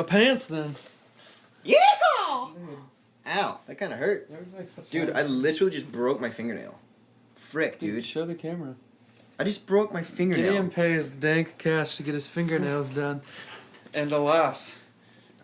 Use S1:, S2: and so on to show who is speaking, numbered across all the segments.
S1: pants then.
S2: Yeah! Ow, that kind of hurt. Dude, I literally just broke my fingernail. Frick, dude.
S1: Show the camera.
S2: I just broke my fingernail.
S1: Gideon pays dank cash to get his fingernails done. And alas,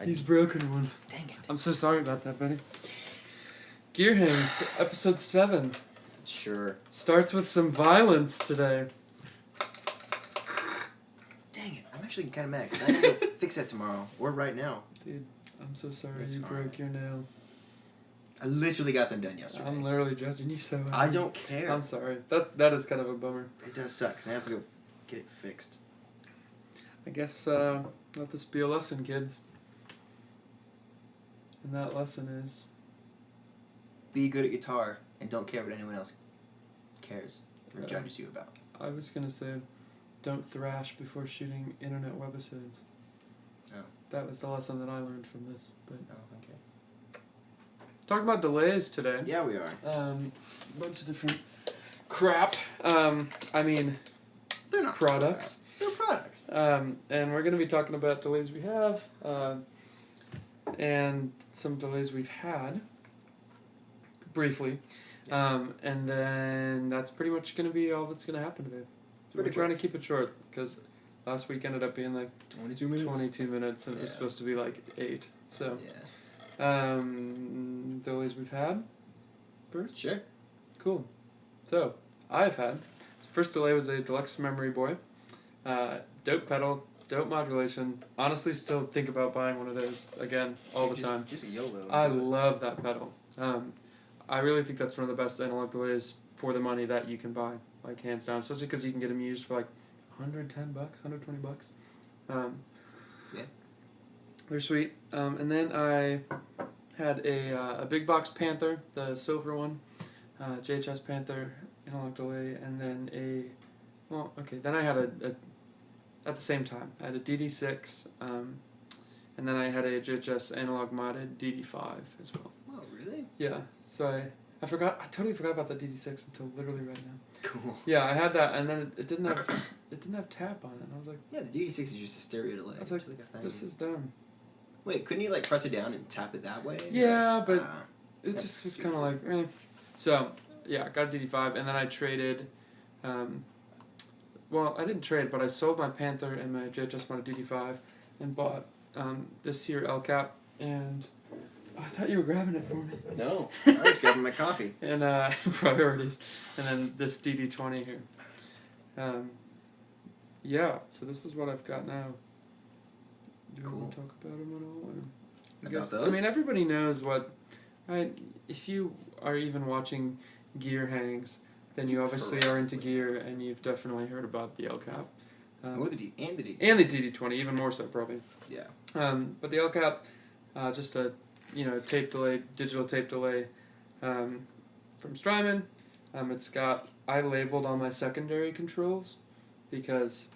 S1: he's broken one.
S2: Dang it.
S1: I'm so sorry about that, buddy. Gear Hangs, episode 7.
S2: Sure.
S1: Starts with some violence today.
S2: Dang it, I'm actually kind of mad because I need to go fix that tomorrow or right now.
S1: Dude, I'm so sorry
S2: It's
S1: you
S2: fine.
S1: broke your nail.
S2: I literally got them done yesterday.
S1: I'm literally judging you so hard.
S2: I don't care.
S1: I'm sorry. That is kind of a bummer.
S2: It does suck because I have to go get it fixed.
S1: I guess let this be a lesson, kids. And that lesson is...
S2: Be good at guitar and don't care what anyone else cares or judges you about.
S1: I was going to say, don't thrash before shooting internet webisodes.
S2: Oh.
S1: That was the lesson that I learned from this. But
S2: Oh, okay.
S1: talking about delays today.
S2: Yeah, we are.
S1: A bunch of different crap. I mean,
S2: They're not
S1: products.
S2: They're products.
S1: And we're going to be talking about delays we have and some delays we've had, briefly.
S2: Yes.
S1: And then that's pretty much going to be all that's going to happen today. We're trying to keep it short because last week ended up being like
S2: 22 minutes.
S1: 22 minutes and it was supposed to be like 8. So,
S2: yeah.
S1: delays we've had first?
S2: Sure.
S1: Cool. So, I've had. First delay was a deluxe memory boy. Dope pedal, dope modulation. Honestly, still think about buying one of those again all the time.
S2: Just a YOLO.
S1: I love that pedal. I really think that's one of the best analog delays for the money that you can buy, like hands down. Especially because you can get them used for like $110, $120.
S2: Yeah.
S1: They're sweet. And then I had a big box Panther, the silver one, JHS Panther analog delay, and then then I had a at the same time I had a DD6, and then I had a JHS analog modded DD5 as well.
S2: Oh, really?
S1: Yeah. So I totally forgot about the DD6 until literally right now.
S2: Cool.
S1: Yeah, I had that, and then it didn't have tap on it. And I was like,
S2: Yeah, the DD6 is just a stereo delay.
S1: I was like,
S2: a thing.
S1: this is dumb.
S2: Wait, couldn't you like press it down and tap it that way?
S1: Yeah, but
S2: that's
S1: it's kind of like, eh. So, yeah, got a DD5, and then I traded, well, I didn't trade, but I sold my Panther and my JHS modded DD5 and bought this here El Cap, and I thought you were grabbing it for me.
S2: No, I was grabbing my coffee.
S1: And priorities, and then this DD20 here. Yeah, so this is what I've got now. Do you want to talk about them at all? Or
S2: About those?
S1: I mean, everybody knows what, right? If you are even watching Gear Hangs, then you obviously are into gear, and you've definitely heard about the LCAP.
S2: Or the D and the D.
S1: And the DD20, even more so probably.
S2: Yeah.
S1: But the LCAP, just a tape delay, digital tape delay, from Strymon. I labeled all my secondary controls because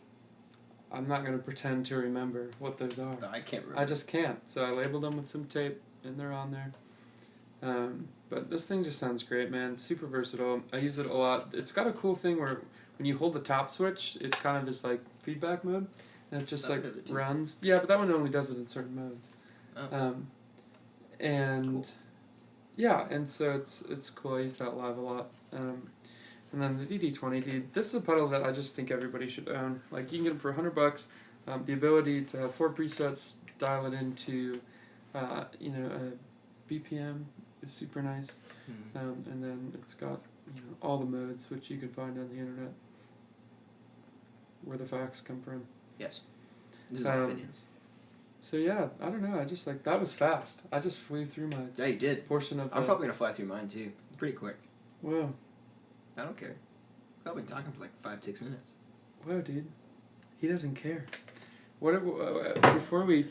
S1: I'm not going to pretend to remember what those are.
S2: No, I can't remember.
S1: I just can't. So I labeled them with some tape, and they're on there. But this thing just sounds great, man. Super versatile. I use it a lot. It's got a cool thing where when you hold the top switch, it kind of is like feedback mode, and it just runs. Yeah, but that one only does it in certain modes.
S2: Oh.
S1: And
S2: cool.
S1: Yeah, and so it's cool. I use that live a lot. And then the DD20, dude, this is a pedal that I just think everybody should own. Like, you can get them for $100. The ability to have 4 presets, dial it into, a BPM is super nice.
S2: Mm-hmm.
S1: And then it's got, all the modes, which you can find on the internet, where the facts come from.
S2: Yes. This is my opinions.
S1: So yeah, I don't know. I just that was fast. I just flew through my
S2: Yeah, you did.
S1: portion of.
S2: I'm probably gonna fly through mine too. Pretty quick.
S1: Whoa.
S2: I don't care. I've been talking for like 5-6 minutes.
S1: Whoa, dude. He doesn't care. Before we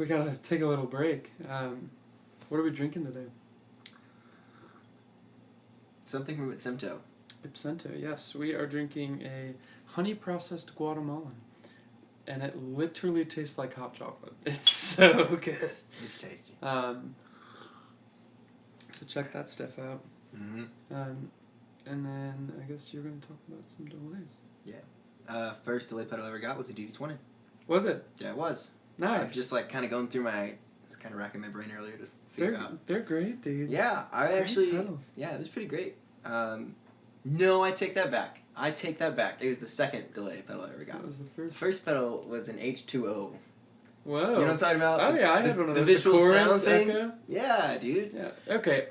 S1: gotta take a little break. What are we drinking today?
S2: Something from Ipsento.
S1: Ipsento, yes. We are drinking a honey processed Guatemalan. And it literally tastes like hot chocolate. It's so good.
S2: It's tasty.
S1: So check that stuff out.
S2: Mm-hmm.
S1: And then I guess you're going to talk about some delays.
S2: Yeah. First delay pedal I ever got was a DD20.
S1: Was it?
S2: Yeah, it was.
S1: Nice.
S2: I'm just like kind of going through I was kind of racking my brain earlier to figure out.
S1: They're great, dude.
S2: Yeah, I
S1: Great
S2: actually.
S1: pedals.
S2: Yeah, it was pretty great. No, I take that back. It was the second delay pedal I ever got.
S1: That was the first.
S2: First pedal was an H2O.
S1: Whoa.
S2: You know what I'm talking about?
S1: Oh yeah, I had one of
S2: the
S1: those.
S2: visual
S1: The chorus
S2: sound thing.
S1: echo?
S2: Yeah, dude.
S1: Yeah. Okay.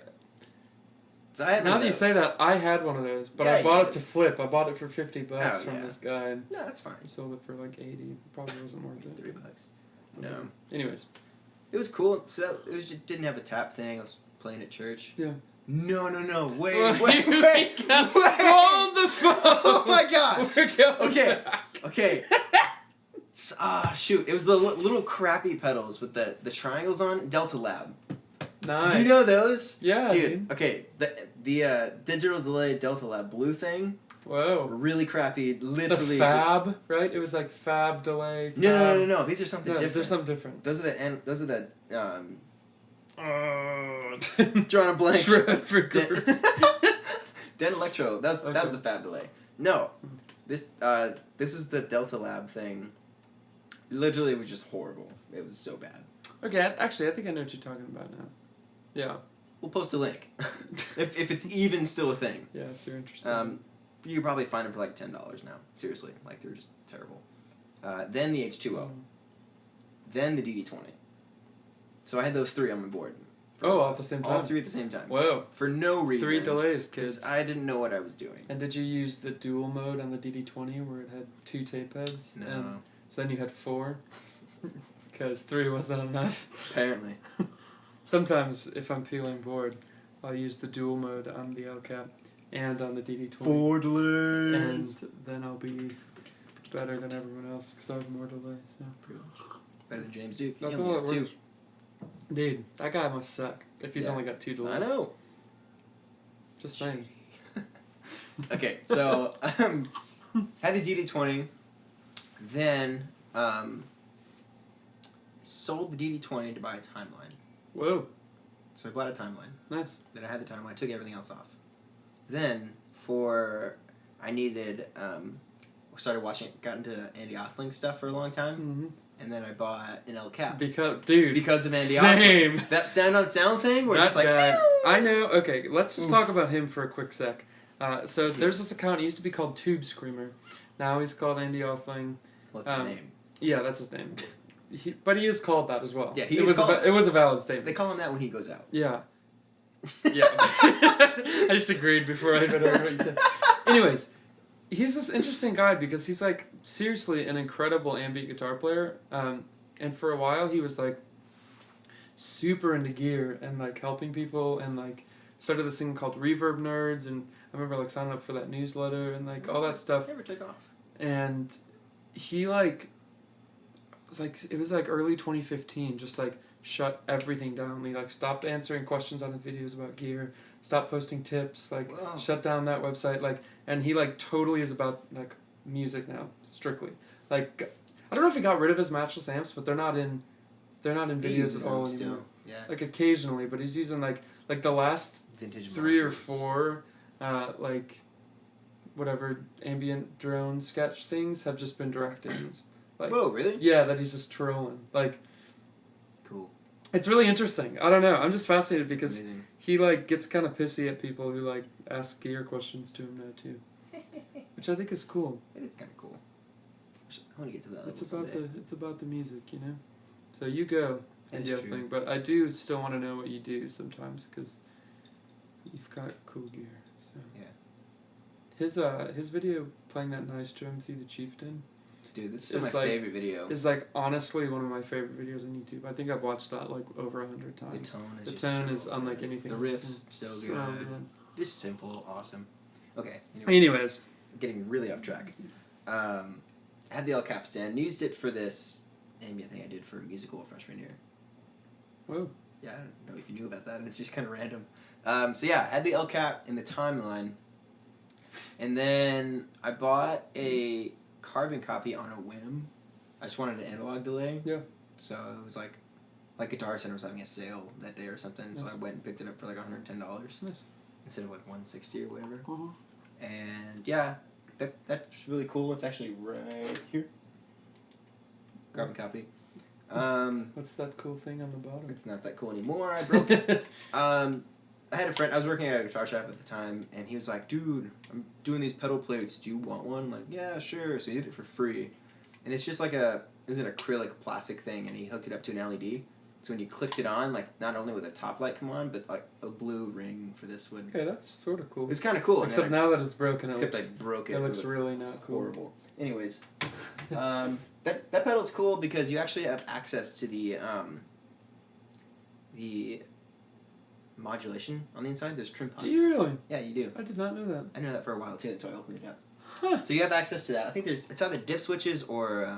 S2: So I had
S1: Now
S2: one
S1: that you
S2: of
S1: say
S2: those.
S1: that, I had one of those, but
S2: Yeah,
S1: I bought
S2: you
S1: it to flip. I bought it for $50
S2: Oh,
S1: from
S2: yeah.
S1: this guy, and
S2: No, that's fine.
S1: sold it for like $80. Probably wasn't worth it.
S2: $3. No.
S1: Anyways.
S2: It was cool. So it was just, didn't have a tap thing. I was playing at church.
S1: Yeah.
S2: No. Wait.
S1: Hold the phone.
S2: Oh my gosh.
S1: We're going
S2: Okay.
S1: back.
S2: Okay. Shoot. It was the little crappy pedals with the triangles on. Delta Lab.
S1: Nice.
S2: Do you know those?
S1: Yeah,
S2: Dude. Okay. The digital delay Delta Lab blue thing.
S1: Whoa.
S2: Really crappy. Literally.
S1: The Fab, right? It was like Fab delay. Fab.
S2: No. These are something different.
S1: There's something different.
S2: Those are the drawing a blank.
S1: Shred for girls.
S2: Den Electro. That was the Fab delay. No, this is the Delta Lab thing. Literally, it was just horrible. It was so bad.
S1: Okay, actually, I think I know what you're talking about now. Yeah.
S2: We'll post a link if it's even still a thing.
S1: Yeah, if you're interested.
S2: You can probably find them for like $10 now. Seriously, like they're just terrible. Then the H2O. Then the DD20. So I had those three on my board.
S1: All at the same time?
S2: All three at the same time.
S1: Whoa.
S2: For no reason.
S1: 3 delays, kids.
S2: I didn't know what I was doing.
S1: And did you use the dual mode on the DD20 where it had 2 tape heads?
S2: No.
S1: And so then you had 4? Because 3 wasn't enough.
S2: Apparently.
S1: Sometimes, if I'm feeling bored, I'll use the dual mode on the El Cap and on the DD20.
S2: 4 delays.
S1: And then I'll be better than everyone else because I have more delays. Yeah, pretty much.
S2: Better than James Duke.
S1: That's
S2: He only
S1: all
S2: has
S1: it
S2: 2.
S1: works. Dude, that guy must suck if he's only got 2 delays.
S2: I know.
S1: Just saying.
S2: Okay, so had the DD20, then sold the DD20 to buy a timeline.
S1: Whoa.
S2: So I bought a timeline.
S1: Nice.
S2: Then I had the timeline. I took everything else off. Then I needed started watching. Got into Andy Othling stuff for a long time.
S1: Mm-hmm.
S2: And then I bought an El Cap.
S1: Because
S2: of Andy
S1: same.
S2: Othling. That sound on sound thing where
S1: That
S2: just like
S1: guy, I know. Okay, let's just talk about him for a quick sec. So there's this account. He used to be called Tube Screamer. Now he's called Andy Othling.
S2: What's his name?
S1: Yeah, that's his name. But he is called that as well.
S2: Yeah,
S1: it was a valid statement.
S2: They call him that when he goes out.
S1: Yeah. Yeah. I just agreed before I even heard what you said. Anyways, he's this interesting guy because he's like seriously an incredible ambient guitar player. And for a while he was like super into gear and like helping people and like started this thing called Reverb Nerds, and I remember like signing up for that newsletter and like all that stuff.
S2: Never took off.
S1: And he like it was like early 2015, just like shut everything down. He like stopped answering questions on the videos about gear, stopped posting tips, like shut down that website, like, and he like totally is about like music now, strictly. Like I don't know if he got rid of his matchless amps, but they're not in videos at all anymore.
S2: Yeah.
S1: Like occasionally, but he's using like the last
S2: Vintage
S1: 3 or
S2: Marshalls.
S1: 4 like whatever ambient drone sketch things have just been direct-ins. Like,
S2: whoa, really?
S1: Yeah, that he's just trolling. Like,
S2: cool.
S1: It's really interesting. I don't know. I'm just fascinated because
S2: amazing.
S1: He like gets kind of pissy at people who like ask gear questions to him now too, which I think is cool.
S2: It is kind of cool. I want to get to that.
S1: It's about the music, you know. So you go and the other thing, but I do still want to know what you do sometimes because you've got cool gear. So yeah. His video playing that nice drum through the Chieftain.
S2: Dude, this is my favorite video.
S1: It's like honestly one of my favorite videos on YouTube. I think I've watched that like over 100 times.
S2: The tone is
S1: unlike anything.
S2: The riffs so good.
S1: Good.
S2: Just simple, awesome. Okay.
S1: Anyways.
S2: Getting really off track. I had the El Cap stand. Used it for this ambient thing I did for musical freshman year.
S1: Whoa.
S2: Yeah, I don't know if you knew about that. It's just kind of random. So yeah, I had the El Cap in the timeline. And then I bought a carbon copy on a whim. I just wanted an analog delay.
S1: Yeah.
S2: So it was like Guitar Center was having a sale that day or something. Nice. So I went and picked it up for like $110.
S1: Nice.
S2: Instead of like $160 or whatever.
S1: Uh-huh.
S2: And yeah, that's really cool. It's actually right here. Carbon copy.
S1: What's that cool thing on the bottom?
S2: It's not that cool anymore. I broke it. I had a friend. I was working at a guitar shop at the time, and he was like, "Dude, I'm doing these pedal plates. Do you want one?" I'm like, "Yeah, sure." So he did it for free, and it's just like it was an acrylic plastic thing, and he hooked it up to an LED. So when you clicked it on, like not only would the top light come on, but like a blue ring for this would.
S1: Okay, that's sort of cool.
S2: It's kind of cool.
S1: Except now that it's broken,
S2: I broke it.
S1: It looks really not cool.
S2: Horrible. Anyways, that pedal's cool because you actually have access to the modulation on the inside. There's trim pots.
S1: Do you really?
S2: Yeah, you do.
S1: I did not know that.
S2: I know that for a while too until I opened it up.
S1: Huh.
S2: So you have access to that. I think it's either dip switches or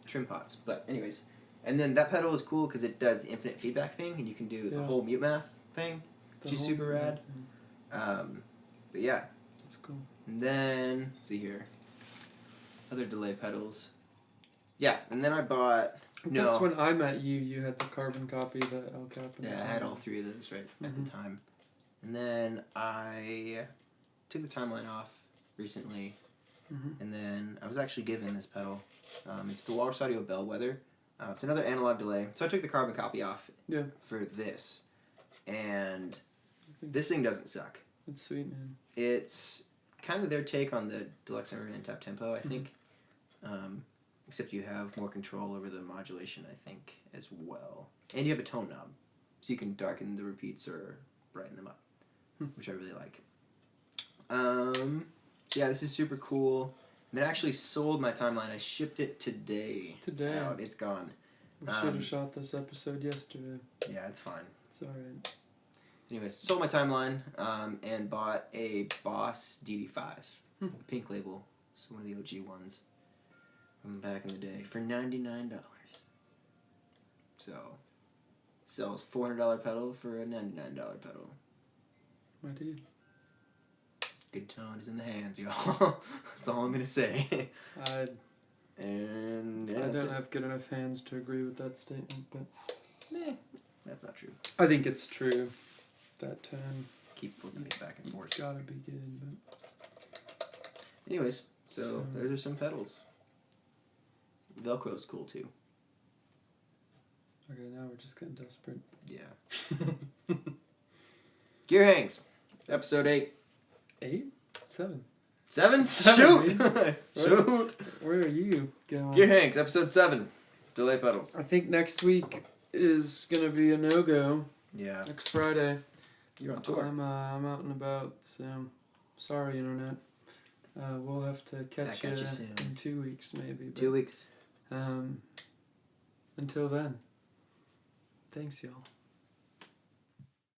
S2: trim pots. But anyways, and then that pedal is cool because it does the infinite feedback thing, and you can do the whole mute math thing, which is super rad. But yeah,
S1: that's cool.
S2: And then let's see here, other delay pedals. Yeah, and then I bought.
S1: That's when I met you. You had the carbon copy, the El Cap.
S2: Yeah, I had all three of those at the time. And then I took the timeline off recently, and then I was actually given this pedal. It's the Walrus Audio Bellwether. It's another analog delay. So I took the carbon copy off for this, and this thing doesn't suck.
S1: It's sweet, man.
S2: It's kind of their take on the Deluxe Memory and Tap Tempo, I think. Except you have more control over the modulation, I think, as well. And you have a tone knob, so you can darken the repeats or brighten them up, which I really like. Yeah, this is super cool. And it actually sold my timeline. I shipped it today. Out. It's gone.
S1: We should have shot this episode yesterday.
S2: Yeah, it's fine.
S1: It's alright.
S2: Anyways, sold my timeline and bought a Boss DD5, pink label. It's one of the OG ones from back in the day for $99. So, sells $400 pedal for a $99 pedal.
S1: My dude.
S2: Good tone is in the hands, y'all. That's all I'm gonna say.
S1: I
S2: don't
S1: have good enough hands to agree with that statement, but
S2: that's not true.
S1: I think it's true. That tone.
S2: Keep flipping it back and forth.
S1: It's gotta be good, but.
S2: Anyways, so those are some pedals. Velcro's cool too.
S1: Okay, now we're just getting desperate.
S2: Yeah. Gear Hangs, episode 8.
S1: 8? 7.
S2: 7? Shoot! Shoot!
S1: Where are you going?
S2: Gear Hangs, episode 7. Delay pedals.
S1: I think next week is gonna be a no-go.
S2: Yeah.
S1: Next Friday.
S2: You're on tour.
S1: I'm out and about, so sorry, internet. We'll have to catch you in 2 weeks, maybe. But,
S2: 2 weeks.
S1: Until then, thanks, y'all.